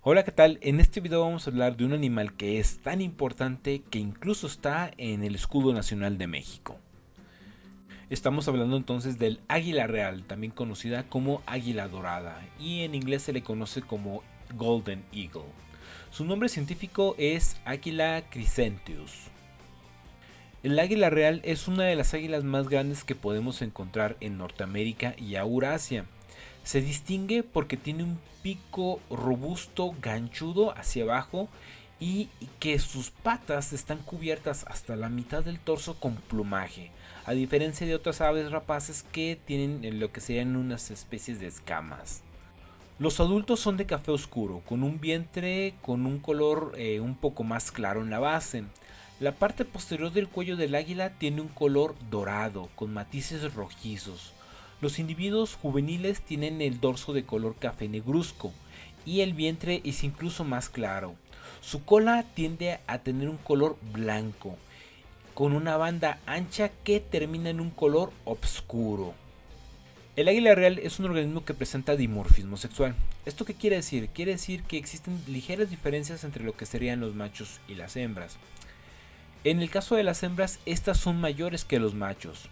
Hola, ¿qué tal? En este video vamos a hablar de un animal que es tan importante que incluso está en el escudo nacional de México. Estamos hablando entonces del águila real, también conocida como águila dorada, y en inglés se le conoce como Golden Eagle. Su nombre científico es Águila crescentius. El águila real es una de las águilas más grandes que podemos encontrar en Norteamérica y Eurasia. Se distingue porque tiene un pico robusto, ganchudo hacia abajo y que sus patas están cubiertas hasta la mitad del torso con plumaje, a diferencia de otras aves rapaces que tienen lo que serían unas especies de escamas. Los adultos son de café oscuro, con un vientre con un color un poco más claro en la base. La parte posterior del cuello del águila tiene un color dorado, con matices rojizos. Los individuos juveniles tienen el dorso de color café negruzco y el vientre es incluso más claro. Su cola tiende a tener un color blanco, con una banda ancha que termina en un color oscuro. El águila real es un organismo que presenta dimorfismo sexual. ¿Esto qué quiere decir? Quiere decir que existen ligeras diferencias entre lo que serían los machos y las hembras. En el caso de las hembras, estas son mayores que los machos.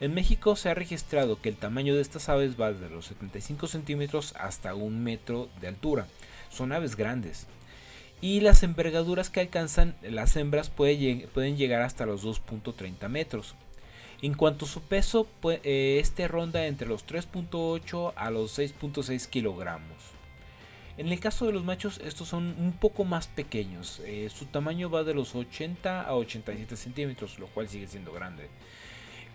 En México se ha registrado que el tamaño de estas aves va de los 75 centímetros hasta 1 metro de altura. Son aves grandes. Y las envergaduras que alcanzan las hembras pueden llegar hasta los 2.30 metros. En cuanto a su peso, este ronda entre los 3.8 a los 6.6 kilogramos. En el caso de los machos, estos son un poco más pequeños. Su tamaño va de los 80 a 87 centímetros, lo cual sigue siendo grande.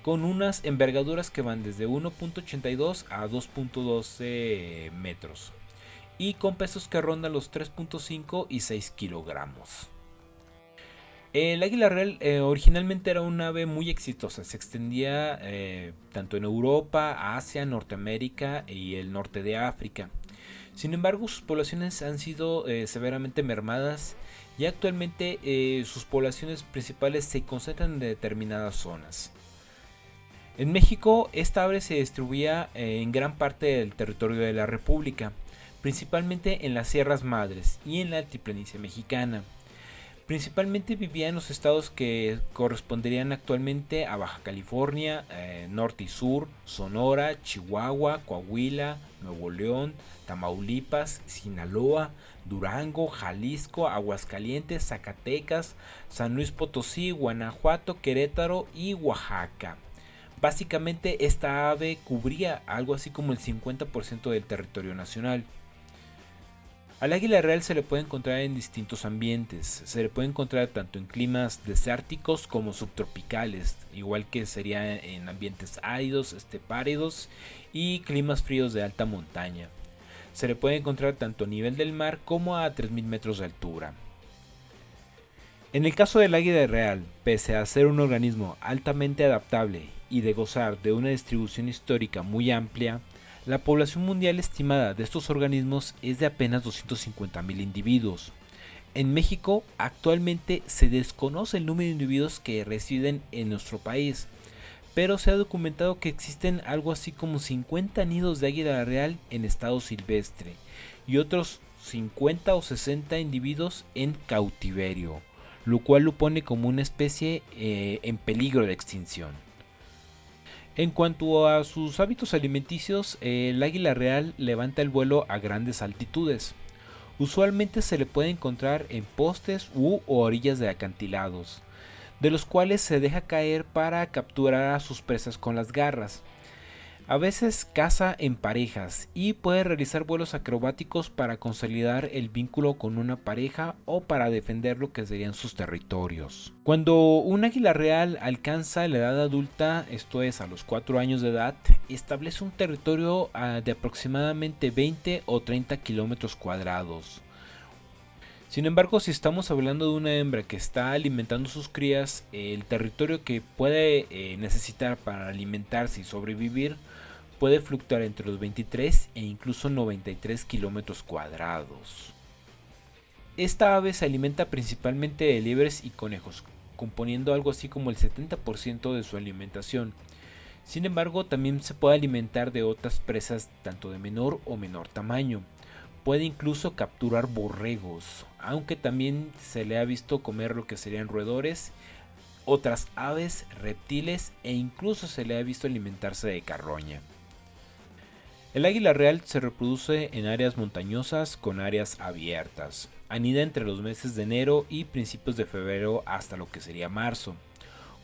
Con unas envergaduras que van desde 1.82 a 2.12 metros. Y con pesos que rondan los 3.5 y 6 kilogramos. El águila real originalmente era un ave muy exitosa, se extendía tanto en Europa, Asia, Norteamérica y el norte de África. Sin embargo, sus poblaciones han sido severamente mermadas y actualmente sus poblaciones principales se concentran en determinadas zonas. En México, esta ave se distribuía en gran parte del territorio de la República, principalmente en las Sierras Madres y en la altiplanicie mexicana. Principalmente vivía en los estados que corresponderían actualmente a Baja California, Norte y Sur, Sonora, Chihuahua, Coahuila, Nuevo León, Tamaulipas, Sinaloa, Durango, Jalisco, Aguascalientes, Zacatecas, San Luis Potosí, Guanajuato, Querétaro y Oaxaca. Básicamente esta ave cubría algo así como el 50% del territorio nacional. Al águila real se le puede encontrar en distintos ambientes, se le puede encontrar tanto en climas desérticos como subtropicales, igual que sería en ambientes áridos, estepáridos y climas fríos de alta montaña. Se le puede encontrar tanto a nivel del mar como a 3000 metros de altura. En el caso del águila real, pese a ser un organismo altamente adaptable y de gozar de una distribución histórica muy amplia, la población mundial estimada de estos organismos es de apenas 250.000 individuos. En México actualmente se desconoce el número de individuos que residen en nuestro país, pero se ha documentado que existen algo así como 50 nidos de águila real en estado silvestre y otros 50 o 60 individuos en cautiverio, lo cual lo pone como una especie en peligro de extinción. En cuanto a sus hábitos alimenticios, el águila real levanta el vuelo a grandes altitudes. Usualmente se le puede encontrar en postes u orillas de acantilados, de los cuales se deja caer para capturar a sus presas con las garras. A veces caza en parejas y puede realizar vuelos acrobáticos para consolidar el vínculo con una pareja o para defender lo que serían sus territorios. Cuando un águila real alcanza la edad adulta, esto es a los 4 años de edad, establece un territorio de aproximadamente 20 o 30 kilómetros cuadrados. Sin embargo, si estamos hablando de una hembra que está alimentando sus crías, el territorio que puede necesitar para alimentarse y sobrevivir puede fluctuar entre los 23 e incluso 93 kilómetros cuadrados. Esta ave se alimenta principalmente de liebres y conejos, componiendo algo así como el 70% de su alimentación. Sin embargo, también se puede alimentar de otras presas tanto de menor o menor tamaño. puede incluso capturar borregos, aunque también se le ha visto comer lo que serían roedores, otras aves, reptiles e incluso se le ha visto alimentarse de carroña. El águila real se reproduce en áreas montañosas con áreas abiertas. Anida entre los meses de enero y principios de febrero hasta lo que sería marzo.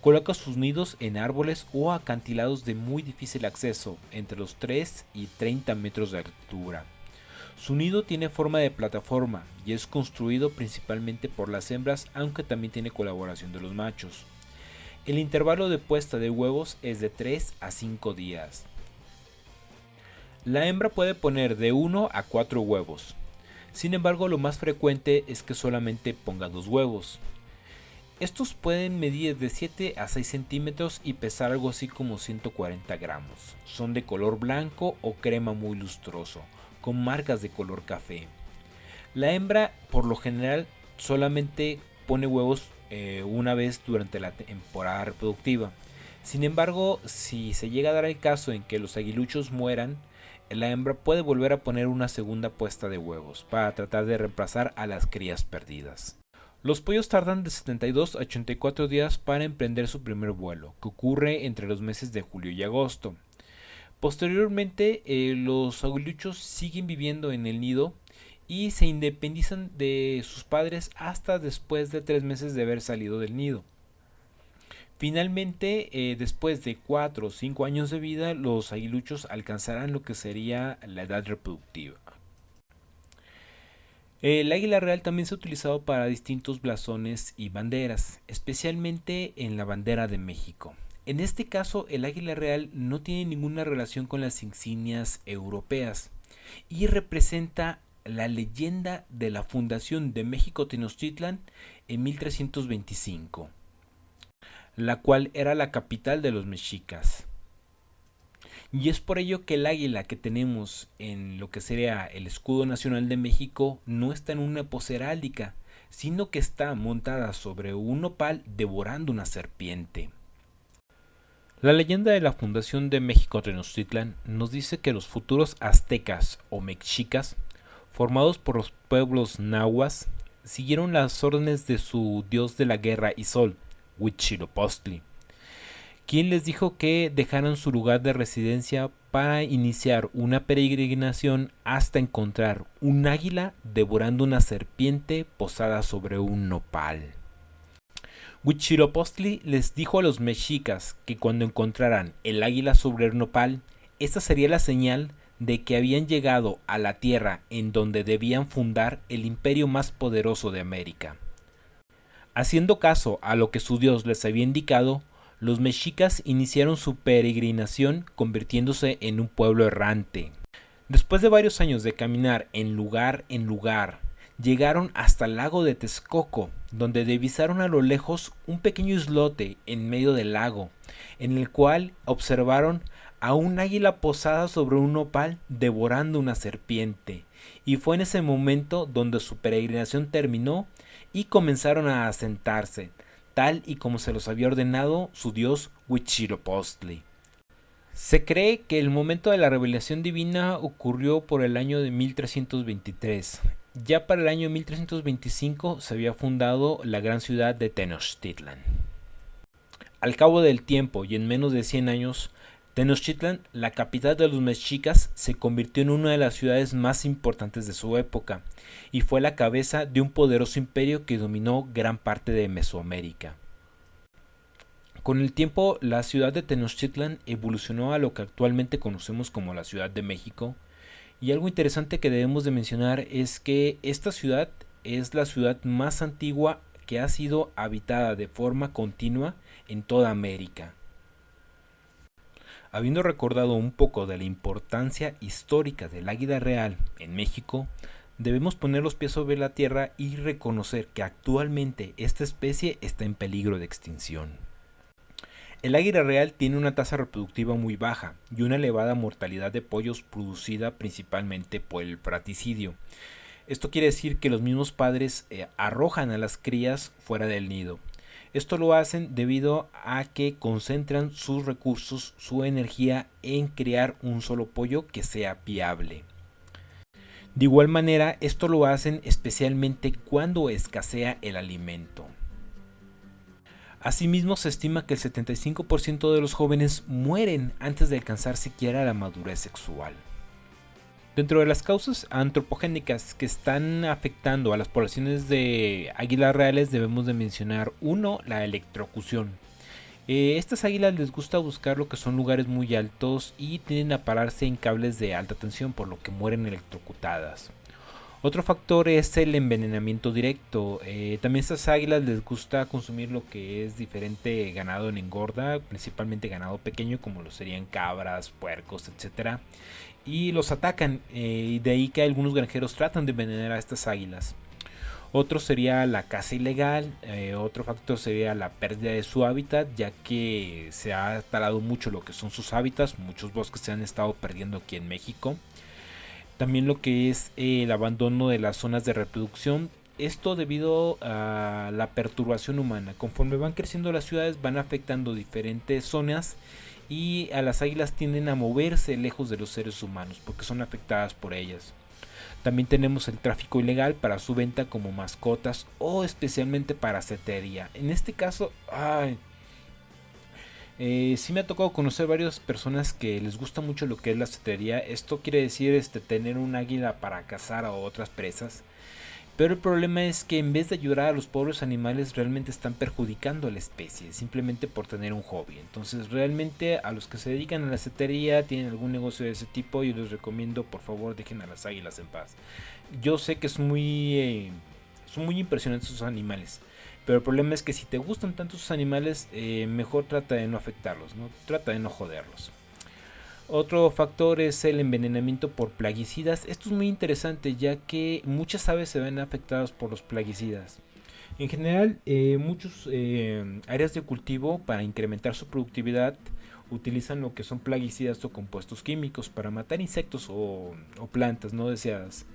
Coloca sus nidos en árboles o acantilados de muy difícil acceso, entre los 3 y 30 metros de altura. Su nido tiene forma de plataforma y es construido principalmente por las hembras, aunque también tiene colaboración de los machos. El intervalo de puesta de huevos es de 3 a 5 días. La hembra puede poner de 1 a 4 huevos. Sin embargo, lo más frecuente es que solamente ponga 2 huevos. Estos pueden medir de 7 a 6 centímetros y pesar algo así como 140 gramos. Son de color blanco o crema muy lustroso, con marcas de color café. La hembra, por lo general, solamente pone huevos una vez durante la temporada reproductiva. Sin embargo, si se llega a dar el caso en que los aguiluchos mueran, la hembra puede volver a poner una segunda puesta de huevos para tratar de reemplazar a las crías perdidas. Los pollos tardan de 72 a 84 días para emprender su primer vuelo, que ocurre entre los meses de julio y agosto. Posteriormente, los aguiluchos siguen viviendo en el nido y se independizan de sus padres hasta después de 3 meses de haber salido del nido. Finalmente, después de 4 o 5 años de vida, los aguiluchos alcanzarán lo que sería la edad reproductiva. El águila real también se ha utilizado para distintos blasones y banderas, especialmente en la bandera de México. En este caso, el águila real no tiene ninguna relación con las insignias europeas y representa la leyenda de la fundación de México Tenochtitlan en 1325. La cual era la capital de los mexicas. Y es por ello que el águila que tenemos en lo que sería el escudo nacional de México no está en una pose heráldica, sino que está montada sobre un nopal devorando una serpiente. La leyenda de la fundación de México Tenochtitlan nos dice que los futuros aztecas o mexicas, formados por los pueblos nahuas, siguieron las órdenes de su dios de la guerra y sol, Huitzilopochtli, quien les dijo que dejaran su lugar de residencia para iniciar una peregrinación hasta encontrar un águila devorando una serpiente posada sobre un nopal. Huitzilopochtli les dijo a los mexicas que cuando encontraran el águila sobre el nopal, esta sería la señal de que habían llegado a la tierra en donde debían fundar el imperio más poderoso de América. Haciendo caso a lo que su dios les había indicado, los mexicas iniciaron su peregrinación convirtiéndose en un pueblo errante. Después de varios años de caminar en lugar, llegaron hasta el lago de Texcoco, donde divisaron a lo lejos un pequeño islote en medio del lago, en el cual observaron a un águila posada sobre un nopal devorando una serpiente, y fue en ese momento donde su peregrinación terminó y comenzaron a asentarse, tal y como se los había ordenado su dios Huitzilopochtli. Se cree que el momento de la revelación divina ocurrió por el año de 1323. Ya para el año 1325 se había fundado la gran ciudad de Tenochtitlan. Al cabo del tiempo y en menos de 100 años, Tenochtitlan, la capital de los mexicas, se convirtió en una de las ciudades más importantes de su época y fue la cabeza de un poderoso imperio que dominó gran parte de Mesoamérica. Con el tiempo, la ciudad de Tenochtitlan evolucionó a lo que actualmente conocemos como la Ciudad de México, y algo interesante que debemos de mencionar es que esta ciudad es la ciudad más antigua que ha sido habitada de forma continua en toda América. Habiendo recordado un poco de la importancia histórica del águila real en México, debemos poner los pies sobre la tierra y reconocer que actualmente esta especie está en peligro de extinción. El águila real tiene una tasa reproductiva muy baja y una elevada mortalidad de pollos producida principalmente por el fratricidio. Esto quiere decir que los mismos padres arrojan a las crías fuera del nido. Esto lo hacen debido a que concentran sus recursos, su energía en crear un solo pollo que sea viable. De igual manera, esto lo hacen especialmente cuando escasea el alimento. Asimismo, se estima que el 75% de los jóvenes mueren antes de alcanzar siquiera la madurez sexual. Dentro de las causas antropogénicas que están afectando a las poblaciones de águilas reales debemos de mencionar uno, la electrocución. Estas águilas les gusta buscar lo que son lugares muy altos y tienden a pararse en cables de alta tensión, por lo que mueren electrocutadas. Otro factor es el envenenamiento directo. También a estas águilas les gusta consumir lo que es diferente ganado en engorda, principalmente ganado pequeño como lo serían cabras, puercos, etcétera, y los atacan, y de ahí que algunos granjeros tratan de envenenar a estas águilas. Otro sería la caza ilegal. Otro factor sería la pérdida de su hábitat, ya que se ha talado mucho lo que son sus hábitats. Muchos bosques se han estado perdiendo aquí en México. También lo que es el abandono de las zonas de reproducción. Esto debido a la perturbación humana. Conforme van creciendo las ciudades van afectando diferentes zonas y a las águilas tienden a moverse lejos de los seres humanos porque son afectadas por ellas. También tenemos el tráfico ilegal para su venta como mascotas o especialmente para cetería. En este caso, sí me ha tocado conocer varias personas que les gusta mucho lo que es la cetería. Esto quiere decir tener un águila para cazar a otras presas. Pero el problema es que en vez de ayudar a los pobres animales realmente están perjudicando a la especie, simplemente por tener un hobby. Entonces realmente a los que se dedican a la cetería, tienen algún negocio de ese tipo, yo les recomiendo por favor dejen a las águilas en paz. Yo sé que son muy impresionantes sus animales, pero el problema es que si te gustan tanto sus animales, mejor trata de no afectarlos, ¿no? Trata de no joderlos. Otro factor es el envenenamiento por plaguicidas. Esto es muy interesante ya que muchas aves se ven afectadas por los plaguicidas. En general, muchos áreas de cultivo para incrementar su productividad utilizan lo que son plaguicidas o compuestos químicos para matar insectos o plantas no deseadas.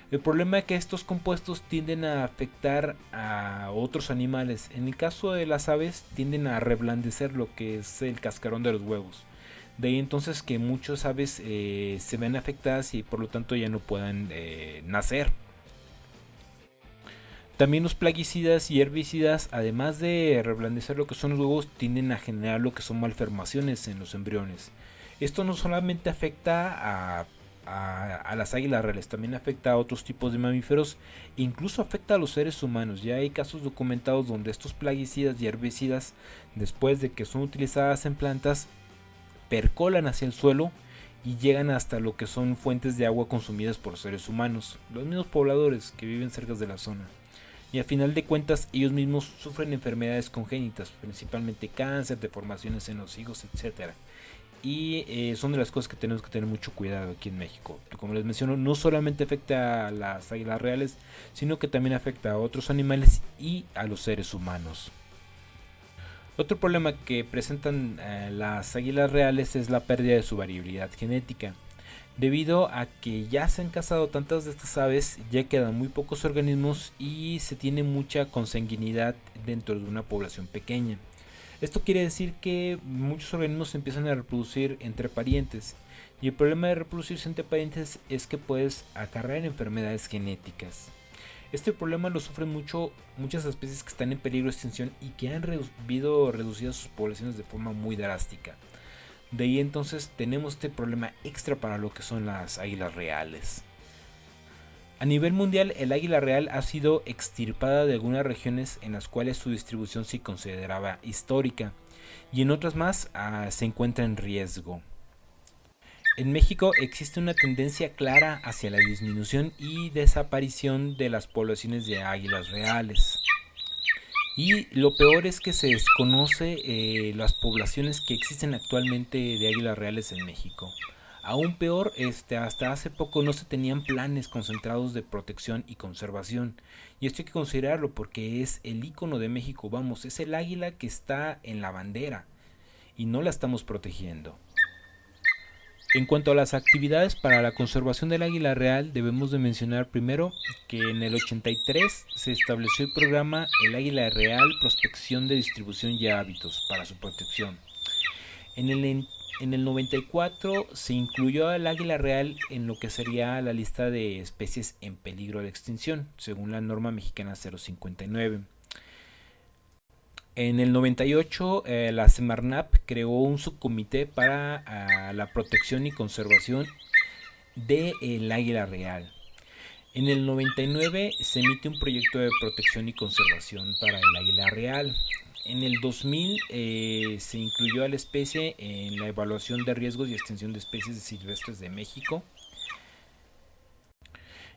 El problema es que estos compuestos tienden a afectar a otros animales. En el caso de las aves tienden a reblandecer lo que es el cascarón de los huevos. De ahí entonces que muchas aves se ven afectadas y por lo tanto ya no puedan nacer. También los plaguicidas y herbicidas, además de reblandecer lo que son los huevos, tienden a generar lo que son malformaciones en los embriones. Esto no solamente afecta a las águilas reales, también afecta a otros tipos de mamíferos, incluso afecta a los seres humanos. Ya hay casos documentados donde estos plaguicidas y herbicidas, después de que son utilizadas en plantas, percolan hacia el suelo y llegan hasta lo que son fuentes de agua consumidas por seres humanos, los mismos pobladores que viven cerca de la zona. Y a final de cuentas ellos mismos sufren enfermedades congénitas, principalmente cáncer, deformaciones en los higos, etc. Y son de las cosas que tenemos que tener mucho cuidado aquí en México. Como les menciono, no solamente afecta a las águilas reales, sino que también afecta a otros animales y a los seres humanos. Otro problema que presentan las águilas reales es la pérdida de su variabilidad genética. Debido a que ya se han cazado tantas de estas aves, ya quedan muy pocos organismos y se tiene mucha consanguinidad dentro de una población pequeña. Esto quiere decir que muchos organismos se empiezan a reproducir entre parientes. Y el problema de reproducirse entre parientes es que puedes acarrear enfermedades genéticas. Este problema lo sufren muchas especies que están en peligro de extinción y que han visto reducidas sus poblaciones de forma muy drástica. De ahí entonces tenemos este problema extra para lo que son las águilas reales. A nivel mundial, el águila real ha sido extirpada de algunas regiones en las cuales su distribución se consideraba histórica y en otras más se encuentra en riesgo. En México existe una tendencia clara hacia la disminución y desaparición de las poblaciones de águilas reales. Y lo peor es que se desconoce las poblaciones que existen actualmente de águilas reales en México. Aún peor, hasta hace poco no se tenían planes concentrados de protección y conservación. Y esto hay que considerarlo porque es el icono de México, vamos, es el águila que está en la bandera y no la estamos protegiendo. En cuanto a las actividades para la conservación del águila real, debemos de mencionar primero que en el 83 se estableció el programa El Águila Real, Prospección de Distribución y Hábitos para su protección. En el En el 94 se incluyó al águila real en lo que sería la lista de especies en peligro de extinción, según la norma mexicana 059. En el 98 la Semarnap creó un subcomité para la protección y conservación del águila real. En el 99 se emite un proyecto de protección y conservación para el águila real. En el 2000 se incluyó a la especie en la evaluación de riesgos y extensión de especies silvestres de México.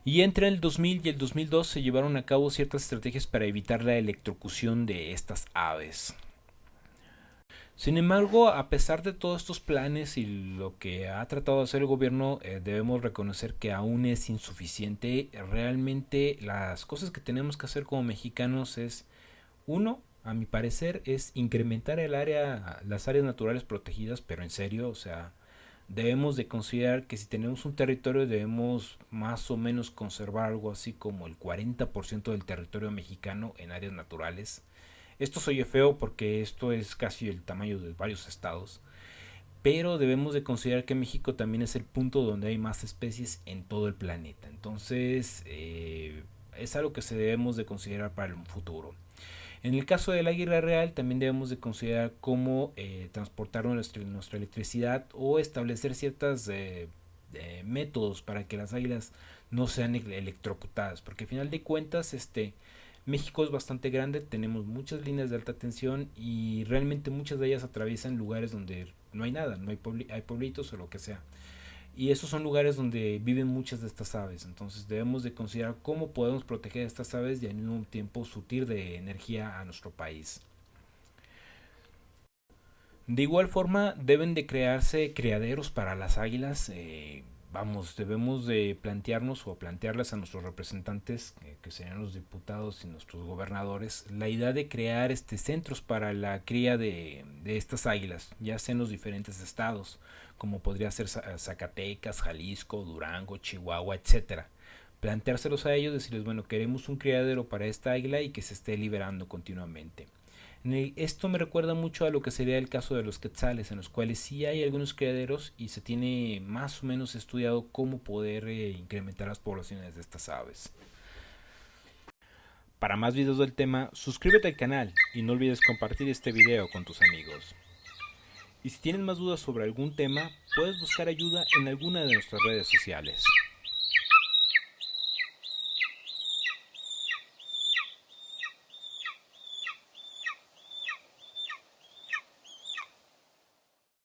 Y entre el 2000 y el 2002 se llevaron a cabo ciertas estrategias para evitar la electrocución de estas aves. Sin embargo, a pesar de todos estos planes y lo que ha tratado de hacer el gobierno, debemos reconocer que aún es insuficiente. Realmente las cosas que tenemos que hacer como mexicanos es, uno, a mi parecer, es incrementar las áreas naturales protegidas, pero en serio, o sea, debemos de considerar que si tenemos un territorio debemos más o menos conservar algo así como el 40% del territorio mexicano en áreas naturales. Esto se oye feo porque esto es casi el tamaño de varios estados, pero debemos de considerar que México también es el punto donde hay más especies en todo el planeta. Entonces es algo que se debemos de considerar para el futuro. En el caso del águila real también debemos de considerar cómo transportar nuestra electricidad o establecer ciertos métodos para que las águilas no sean electrocutadas, porque al final de cuentas México es bastante grande, tenemos muchas líneas de alta tensión y realmente muchas de ellas atraviesan lugares donde no hay nada, no hay, hay pueblitos o lo que sea. Y esos son lugares donde viven muchas de estas aves. Entonces debemos de considerar cómo podemos proteger a estas aves y al mismo tiempo surtir de energía a nuestro país. De igual forma deben de crearse criaderos para las águilas. Vamos, debemos de plantearnos o plantearles a nuestros representantes, que serían los diputados y nuestros gobernadores, la idea de crear centros para la cría de estas águilas, ya sea en los diferentes estados, como podría ser Zacatecas, Jalisco, Durango, Chihuahua, etcétera. Planteárselos a ellos, decirles, bueno, queremos un criadero para esta águila y que se esté liberando continuamente. Esto me recuerda mucho a lo que sería el caso de los quetzales, en los cuales sí hay algunos criaderos y se tiene más o menos estudiado cómo poder incrementar las poblaciones de estas aves. Para más videos del tema, suscríbete al canal y no olvides compartir este video con tus amigos. Y si tienes más dudas sobre algún tema, puedes buscar ayuda en alguna de nuestras redes sociales.